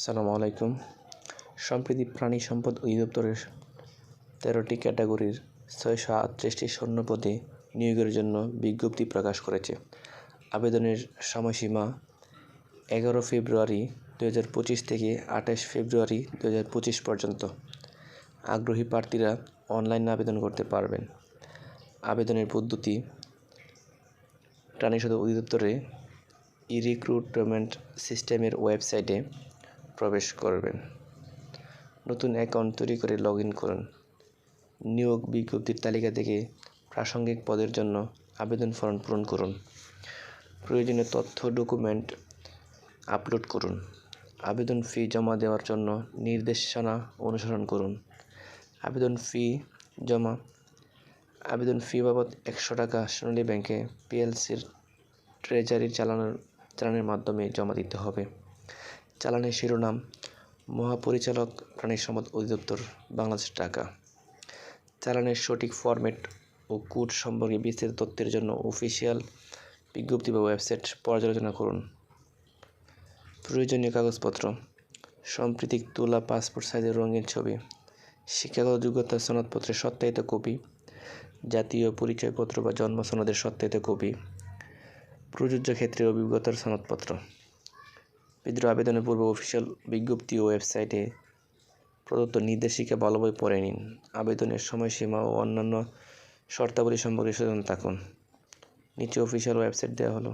আসসালামু আলাইকুম। সম্প্রতি প্রাণী সম্পদ অধিদপ্তরের 13টি ক্যাটাগরির 638টি শূন্যপদে নিয়োগের জন্য বিজ্ঞপ্তি প্রকাশ করেছে। আবেদনের সময়সীমা 11 ফেব্রুয়ারি 2025 থেকে 28 ফেব্রুয়ারি 2025 পর্যন্ত। আগ্রহী প্রার্থীরা অনলাইনে আবেদন করতে পারবেন। আবেদনের পদ্ধতি: প্রাণী সম্পদ অধিদপ্তরে ই-রিক্রুটমেন্ট সিস্টেমের ওয়েবসাইটে প্রবেশ করবেন। নতুন অ্যাকাউন্ট তৈরি করে লগ ইন করুন। নিয়োগ বিজ্ঞপ্তির তালিকা থেকে প্রাসঙ্গিক পদের জন্য আবেদন ফর্ম পূরণ করুন। প্রয়োজনীয় তথ্য ডকুমেন্ট আপলোড করুন। আবেদন ফি জমা দেওয়ার জন্য নির্দেশনা অনুসরণ করুন। আবেদন ফি বাবদ 100 টাকা সোনালী ব্যাংকে পিএলসির ট্রেজারি চালানের মাধ্যমে জমা দিতে হবে। চালানের শিরোনাম: মহাপরিচালক, প্রাণী সম্পদ অধিদপ্তর, বাংলাদেশ, ঢাকা। চালানের সঠিক ফরম্যাট ও কোড সম্পর্কে বিস্তারিত তথ্যের জন্য অফিসিয়াল বিজ্ঞপ্তি বা ওয়েবসাইট পর্যালোচনা করুন। প্রয়োজনীয় কাগজপত্র: সম্প্রতি তোলা পাসপোর্ট সাইজের রঙিন ছবি, শিক্ষাগত যোগ্যতা সনদপত্রের সত্যায়িত কপি, জাতীয় পরিচয়পত্র বা জন্ম সনদের সত্যায়িত কপি, প্রযোজ্য ক্ষেত্রে অভিজ্ঞতার সনদপত্র। বিদ্রোহ আবেদনের পূর্বে অফিসিয়াল বিজ্ঞপ্তি ও ওয়েবসাইটে প্রদত্ত নির্দেশিকা ভালোভাবে পড়ে নিন। আবেদনের সময়সীমা ও অন্যান্য শর্তাবলী সম্পর্কে সচেতন থাকুন। নিচে অফিসিয়াল ওয়েবসাইট দেওয়া হলো।